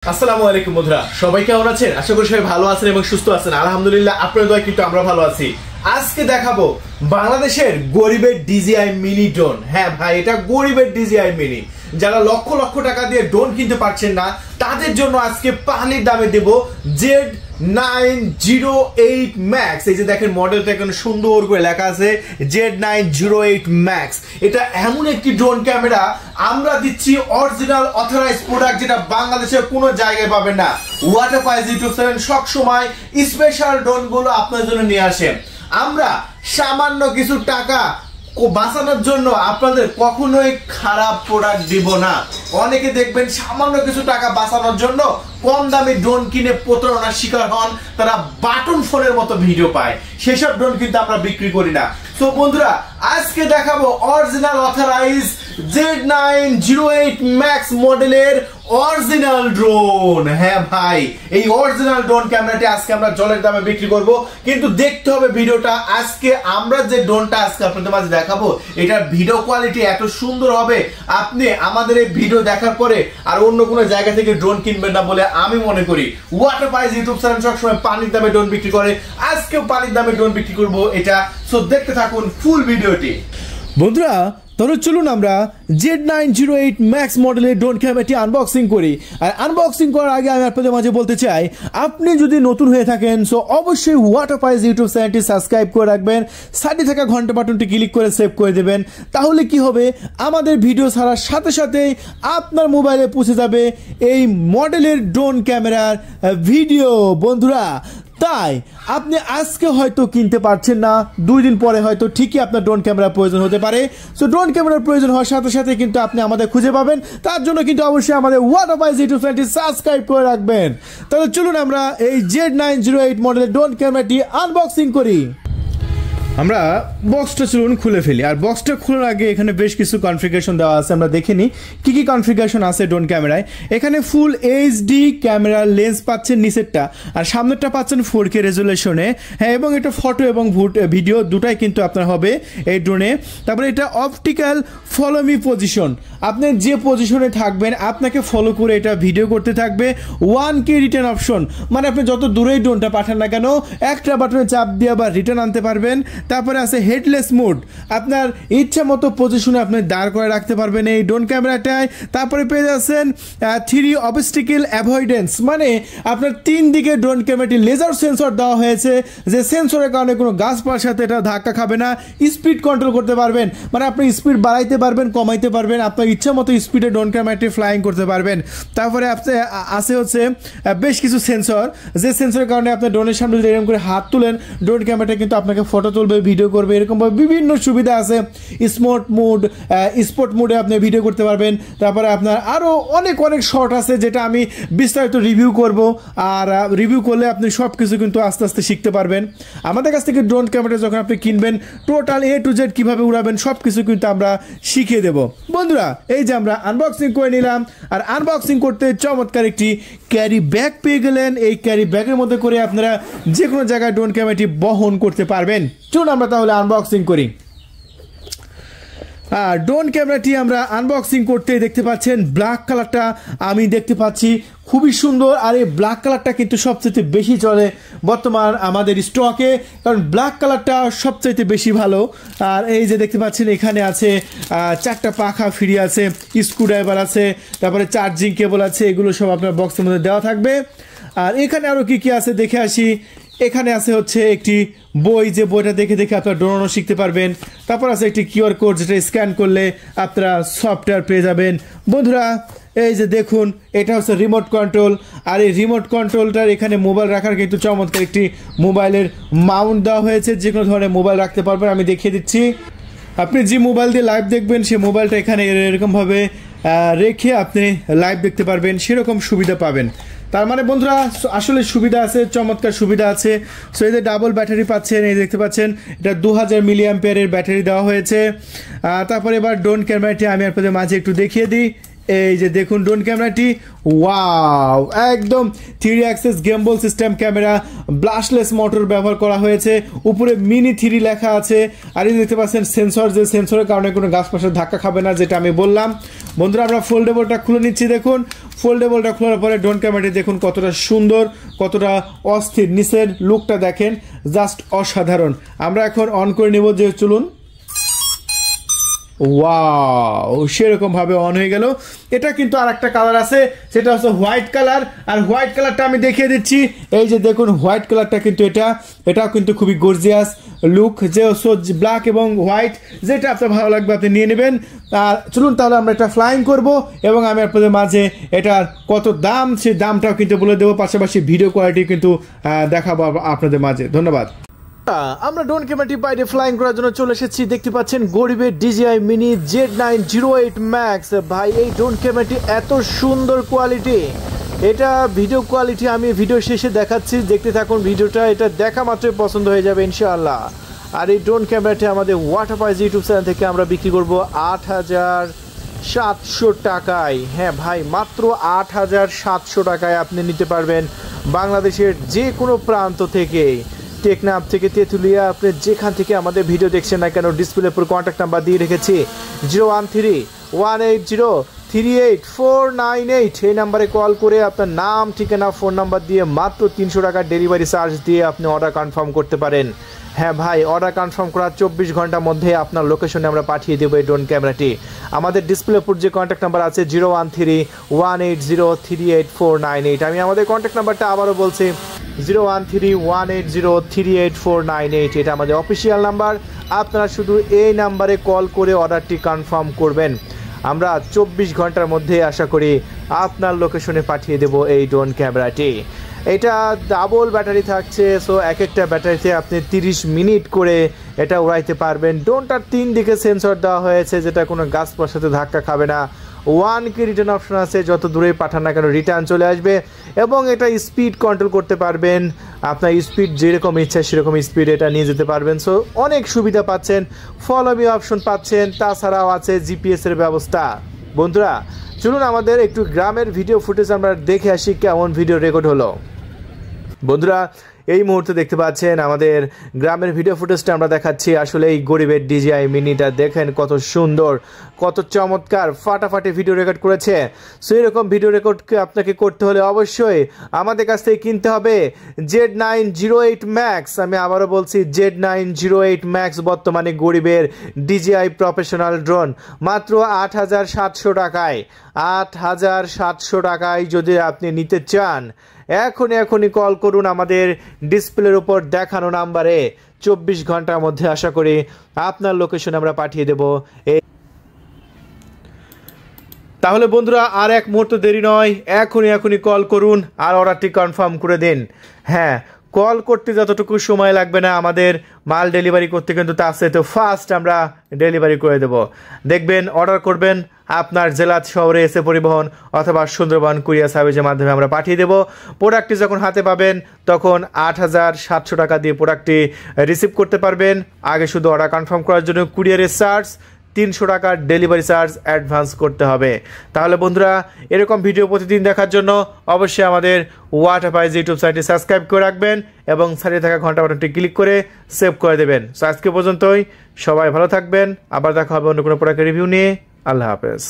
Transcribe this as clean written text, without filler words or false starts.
আসসালামু আলাইকুম বন্ধুরা, সবাই কেমন আছেন? আশা করি সবাই ভালো আছেন এবং সুস্থ আছেন। আলহামদুলিল্লাহ, আপনাদের দোয়ায় কিন্তু আমরা ভালো আছি। আজকে দেখাবো বাংলাদেশের গরিবের DJI মিনি ড্রোন। হ্যাঁ ভাই, এটা গরিবের DJI মিনি। যারা লক্ষ লক্ষ টাকা দিয়ে ড্রোন কিনতে পারছেন না, তাদের জন্য আজকে পানির দামে দেব Z908 Max। এই যে দেখেন, মডেলটা এখানে সুন্দর করে লেখা আছে Z908 Max। এটা এমন একটি ড্রোন ক্যামেরা আমরা দিচ্ছি, অরিজিনাল অথরাইজ প্রোডাক্ট, যেটা বাংলাদেশের কোনো জায়গায় পাবেন না। ওয়াটার পাইজ ইউটিউব চ্যানেল সবসময় স্পেশাল ড্রোন গুলো আপনার জন্য নিয়ে আসে। আমরা সামান্য কিছু টাকা বাঁচানোর জন্য আপনাদের কখনোই খারাপ প্রোডাক্ট দিব না। অনেকে দেখবেন সামান্য কিছু টাকা বাঁচানোর জন্য কম দামে ড্রোন কিনে প্রতারণার শিকার হন, তারা বাটন ফোনের মতো ভিডিও পায়। সেসব ড্রোন কিন্তু আমরা বিক্রি করি না। তো বন্ধুরা, আজকে দেখাবো অরিজিনাল অথরাইজ Z908 Max মডেলের অরিজিনাল ড্রোন। হ্যাঁ ভাই, এই অরিজিনাল ড্রোন ক্যামেরাটি আজকে আমরা জলের দামে বিক্রি করব, কিন্তু দেখতে হবে ভিডিওটা। আজকে আমরা যে ড্রোনটা আজকে আপনাদের মাঝে দেখাবো, এটার ভিডিও কোয়ালিটি এত সুন্দর হবে, আপনি আমাদের এই ভিডিও দেখার পরে আর অন্য কোনো জায়গা থেকে ড্রোন কিনবেন না বলে আমি মনে করি। ওয়াটার পাইজ ইউটিউব চ্যানেল সবসময় পানির দামে ড্রোন বিক্রি করে, আজকেও পানির দামে ড্রোন বিক্রি করব এটা। সো দেখতে থাকুন ফুল ভিডিওটি। বন্ধুরা, তাহলে চলুন আমরা Z908 Max মডেলের ড্রোন ক্যামেরাটি আনবক্সিং করি। আর আনবক্সিং করার আগে আমি আপনাদের মাঝে বলতে চাই, আপনি যদি নতুন হয়ে থাকেন সো অবশ্যই ওয়াটার পাইজ ইউটিউব চ্যানেলটি সাবস্ক্রাইব করে রাখবেন, সাইডে থাকা ঘন্টা বাটনটি ক্লিক করে সেভ করে দেবেন। তাহলে কি হবে, আমাদের ভিডিও ছাড়ার সাথে সাথেই আপনার মোবাইলে পৌঁছে যাবে এই মডেলের ড্রোন ক্যামেরার ভিডিও। বন্ধুরা, তাই আপনি আজকে হয়তো কিনতে পারছেন না, 2 দিন পরে হয়তো ঠিকই আপনার ড্রোন ক্যামেরার প্রয়োজন হতে পারে। সো ড্রোন ক্যামেরার প্রয়োজন হওয়ার সাথে সাথে কিন্তু আপনি আমাদের খুঁজে পাবেন। তার জন্য কিন্তু অবশ্যই আমাদের ওয়াটার পাইজ ইউটিউব চ্যানেলটি সাবস্ক্রাইব করে রাখবেন। তাহলে চলুন আমরা এই Z908 মডেলের ড্রোন ক্যামেরাটি আনবক্সিং করি। আমরা বক্সটা চলুন খুলে ফেলি। আর বক্সটা খোলার আগে এখানে বেশ কিছু কনফিগারেশন দেওয়া আছে, আমরা দেখে নিই কী কী কনফিগারেশন আছে ড্রোন ক্যামেরায়। এখানে ফুল HD ক্যামেরার লেন্স পাচ্ছেন নিচেরটা, আর সামনেরটা পাচ্ছেন 4K রেজুলেশনে। হ্যাঁ, এবং এটা ফটো এবং ভিডিও দুটাই কিন্তু আপনার হবে এই ড্রোনে। তারপরে এটা অপটিক্যাল ফলো মি পজিশন, আপনি যে পজিশনে থাকবেন আপনাকে ফলো করে এটা ভিডিও করতে থাকবে। 1K রিটার্ন অপশন, মানে আপনি যত দূরেই ড্রোনটা পাঠান না কেন, একটা বাটনে চাপ দিয়ে আবার রিটার্ন আনতে পারবেন। তারপরে আছে হেডলেস মোড, আপনার ইচ্ছা মতো পজিশনে আপনি দাঁড় করে রাখতে পারবেন এই ড্রোন ক্যামেরাটায়। তারপরে পেয়ে যাচ্ছেন 3 অবস্টিকেল অ্যাভয়েডেন্স, মানে আপনার 3 দিকে ড্রোন ক্যামেরাটি লেজার সেন্সর দেওয়া হয়েছে, যে সেন্সরের কারণে কোনো গাছপালার সাথে এটা ধাক্কা খাবে না। স্পিড কন্ট্রোল করতে পারবেন, মানে আপনি স্পিড বাড়াইতে পারবেন, কমাইতে পারবেন, আপনার ইচ্ছা মতো স্পিডে ড্রোন ক্যামেরাটি ফ্লাইং করতে পারবেন। তারপরে আছে হচ্ছে বেশ কিছু সেন্সর, যে সেন্সরের কারণে আপনি ড্রোনের সামনে যদি এরকম করে হাত তুলেন, ড্রোন ক্যামেরাটা কিন্তু আপনাকে ফটো তুলবে, ভিডিও করবে, এরকমভাবে বিভিন্ন সুবিধা আছে। স্পোর্ট মোডে আপনি ভিডিও করতে পারবেন। তারপরে আপনার আরও অনেক শর্ট আছে, যেটা আমি বিস্তারিত রিভিউ করব। আর রিভিউ করলে আপনি সব কিছু কিন্তু আস্তে আস্তে শিখতে পারবেন। আমাদের কাছ থেকে ড্রোন ক্যামেরা যখন আপনি কিনবেন, টোটাল A to Z কীভাবে উড়াবেন সব কিছু কিন্তু আমরা শিখিয়ে দেব। বন্ধুরা, এই যে আমরা আনবক্সিং করে নিলাম, আর আনবক্সিং করতে চমৎকার একটি ক্যারি ব্যাগ পেয়ে গেলেন। এই ক্যারি ব্যাগের মধ্যে করে আপনারা যে কোনো জায়গায় ড্রোন ক্যামেরাটি বহন করতে পারবেন। চলুন আমরা তাহলে আনবক্সিং করি। আর ড্রোন ক্যামেরাটি আমরা আনবক্সিং করতে দেখতে পাচ্ছেন ব্ল্যাক কালারটা আমি দেখতে পাচ্ছি, খুবই সুন্দর। আর এই ব্ল্যাক কালারটা কিন্তু সবচেয়ে বেশি চলে বর্তমান আমাদের স্টকে, কারণ ব্ল্যাক কালারটা সবচেয়ে বেশি ভালো। আর এই যে দেখতে পাচ্ছেন, এখানে আছে 4টা পাখা ফ্রি আছে, স্ক্রুড্রাইভার আছে, তারপরে চার্জিং কেবল আছে, এগুলো সব আপনার বক্সের মধ্যে দেওয়া থাকবে। আর এখানে আরও কী কী আছে দেখে আসি। এখানে আছে হচ্ছে একটি বই, যে বইটা দেখে দেখে আপনারা ড্রোনও শিখতে পারবেন। তারপর আছে একটি QR কোড, যেটা স্ক্যান করলে আপনারা সফটওয়্যার পেয়ে যাবেন। বন্ধুরা, এই যে দেখুন, এটা হচ্ছে রিমোট কন্ট্রোল। আর এই রিমোট কন্ট্রোলটার এখানে মোবাইল রাখার কিন্তু চমৎকার একটি মোবাইলের মাউন্ট দেওয়া হয়েছে, যে কোনো ধরনের মোবাইল রাখতে পারবেন। আমি দেখিয়ে দিচ্ছি, আপনি যে মোবাইল দিয়ে লাইভ দেখবেন সেই মোবাইলটা এখানে এরকমভাবে রেখে আপনি লাইভ দেখতে পারবেন, সেরকম সুবিধা পাবেন। তার মানে বন্ধুরা, আসলে সুবিধা আছে, চমৎকার সুবিধা আছে। সো এই যে ডাবল ব্যাটারি পাচ্ছেন, এই দেখতে পাচ্ছেন, এটা 2000 মিলিঅ্যাম্পিয়ারের ব্যাটারি দেওয়া হয়েছে। তারপরে এবার ড্রোন ক্যামেরাটি আমি আপনাদের মাঝে একটু দেখিয়ে দিই। এই যে দেখুন ড্রোন ক্যামেরাটি, ওয়াও, একদম 3D access গেমবল system camera, ব্লাস্টলেস motor ব্যবহার করা হয়েছে, উপরে মিনি 3D লেখা আছে। আর এই দেখতে পাচ্ছেন সেন্সর, যে সেন্সরের কারণে কোনো গাছপাশে ধাক্কা খাবে না, যেটা আমি বললাম। বন্ধুরা আমরা ফোল্ডেবলটা খুলে নিচ্ছি। দেখুন ফোল্ডেবলটা খোলার পরে ড্রোন ক্যামেরাটি দেখুন কতটা সুন্দর, কতটা অস্থির, নিচের লুকটা দেখেন জাস্ট অসাধারণ। আমরা এখন অন করে নেব, যে চলুন, ওয়াও, সেরকম ভাবে অন হয়ে গেল। এটা কিন্তু আর একটা কালার আছে, সেটা হচ্ছে হোয়াইট কালার। আর হোয়াইট কালারটা আমি দেখিয়ে দিচ্ছি। এই যে দেখুন হোয়াইট কালারটা কিন্তু এটাও কিন্তু খুবই গর্জিয়াস লুক, যে ব্ল্যাক এবং হোয়াইট, যেটা আপনার ভালো লাগবে আপনি নিয়ে নেবেন। আর চলুন তাহলে আমরা এটা ফ্লাইং করব, এবং আমি আপনাদের মাঝে এটার কত দাম সেই দামটাও কিন্তু বলে দেবো, পাশাপাশি ভিডিও কোয়ালিটি কিন্তু দেখাবো আপনাদের মাঝে। ধন্যবাদ। আমরা ড্রোন ক্যামেরাটি বাইরে ফ্লাইং করার জন্য চলে এসেছি। দেখতে পাচ্ছেন গরিবের DJI মিনি Z908 Max। ভাই এই ড্রোন ক্যামেরাটি এত সুন্দর কোয়ালিটি, এটা ভিডিও কোয়ালিটি আমি ভিডিও শেষে দেখাচ্ছি, দেখতে থাকুন ভিডিওটা। এটা দেখা মাত্রই পছন্দ হয়ে যাবে ইনশাআল্লাহ। আর এই ড্রোন ক্যামেরাটি আমাদের ওয়াটারপাইজ ইউটিউব চ্যানেল থেকে আমরা বিক্রি করব 8,700 টাকায়। হ্যাঁ ভাই, মাত্র 8,700 টাকায় আপনি নিতে পারবেন বাংলাদেশের যে কোনো প্রান্ত থেকে, টেকনাফ থেকে তেঁতুলিয়া, আপনি যেখান থেকে আমাদের ভিডিও দেখছেন না কেন, ডিসপ্লের উপর কন্ট্যাক্ট নাম্বার দিয়ে রেখেছি 013-180-38498। এই নাম্বারে কল করে আপনার নাম, ঠিকানা, ফোন নাম্বার দিয়ে মাত্র 300 টাকার ডেলিভারি চার্জ দিয়ে আপনি অর্ডার কনফার্ম করতে পারেন। হ্যাঁ ভাই, অর্ডার কনফার্ম করার 24 ঘন্টার মধ্যে আপনার লোকেশনে আমরা পাঠিয়ে দেবো এই ড্রোন ক্যামেরাটি। আমাদের ডিসপ্লের উপর যে কন্ট্যাক্ট নাম্বার আছে 013-180-38498। আমি আমাদের কন্ট্যাক্ট নাম্বারটা আবারও বলছি 013-180-38498। এটা আমাদের অফিসিয়াল নাম্বার। আপনারা শুধু এই নাম্বারে কল করে অর্ডারটি কনফার্ম করবেন। আমরা 24 ঘন্টার মধ্যে আশা করি আপনার লোকেশনে পাঠিয়ে দেব এই ড্রোন ক্যামেরাটি। এটা ডাবল ব্যাটারি থাকছে, সো এক একটা ব্যাটারিতে আপনি 30 মিনিট করে এটা উড়াইতে পারবেন। ড্রোনটার 3 দিকে সেন্সর দেওয়া হয়েছে, যেটা কোনো গাছপালার সাথে ধাক্কা খাবে না। 1K রিটার্ন অপশন আছে, যত দূরে পাঠান না কেন রিটার্ন চলে আসবে। এবং এটা স্পিড কন্ট্রোল করতে পারবেন, আপনার স্পিড যেরকম ইচ্ছা সেরকম স্পিড এটা নিয়ে যেতে পারবেন। সো অনেক সুবিধা পাচ্ছেন, ফলো মি অপশন পাচ্ছেন, তাছাড়াও আছে GPS এর ব্যবস্থা। বন্ধুরা চলুন আমাদের একটু গ্রামের ভিডিও ফুটেজ আমরা দেখে আসি কেমন ভিডিও রেকর্ড হলো। বন্ধুরা এই মুহূর্তে দেখতে পাচ্ছেন আমাদের গ্রামের ভিডিও ফুটেজটা আমরা দেখাচ্ছি। আসলে এই গরিবের DJI মিনিটা দেখেন কত সুন্দর, কত চমৎকার, ফাটাফাটি ভিডিও রেকর্ড করেছে। সো এরকম ভিডিও রেকর্ডকে আপনাকে করতে হলে অবশ্যই আমাদের কাছ থেকে কিনতে হবে Z908 Max। আমি আবারও বলছি Z908 Max বর্তমানে গরিবের DJI প্রফেশনাল ড্রোন মাত্র 8,700 টাকায়। 8,700 টাকায় যদি আপনি নিতে চান এখনই কল করুন আমাদের ডিসপ্লের উপর দেখানো নাম্বারে। 24 ঘন্টার মধ্যে আশা করি আপনার লোকেশন আমরা পাঠিয়ে দেব। তাহলে বন্ধুরা আর এক মুহূর্ত দেরি নয়, এখনই কল করুন আর অর্ডারটি কনফার্ম করে দিন। হ্যাঁ, কল করতে যতটুকু সময় লাগবে না, আমাদের মাল ডেলিভারি করতে কিন্তু তার সাথে ফাস্ট আমরা ডেলিভারি করে দেব। দেখবেন অর্ডার করবেন, আপনার জেলা শহরে এসে পরিবহন অথবা সুন্দরবন কুরিয়ার সার্ভিসের মাধ্যমে আমরা পাঠিয়ে দেব। প্রোডাক্টটি যখন হাতে পাবেন তখন 8,700 টাকা দিয়ে প্রোডাক্টটি রিসিভ করতে পারবেন। আগে শুধু অর্ডার কনফার্ম করার জন্য কুরিয়ারের চার্জ 300 টাকার ডেলিভারি চার্জ অ্যাডভান্স করতে হবে। তাহলে বন্ধুরা এরকম ভিডিও প্রতিদিন দেখার জন্য অবশ্যই আমাদের ওয়াটারপাইজ ইউটিউব চ্যানেলটি সাবস্ক্রাইব করে রাখবেন এবং সাথে থাকা ঘন্টা বাটনটি ক্লিক করে সেভ করে দেবেন। সো আজকে পর্যন্তই, সবাই ভালো থাকবেন, আবার দেখা হবে অন্য কোনো প্রোডাক্টের রিভিউ নিয়ে। আল্লাহ হাফেজ।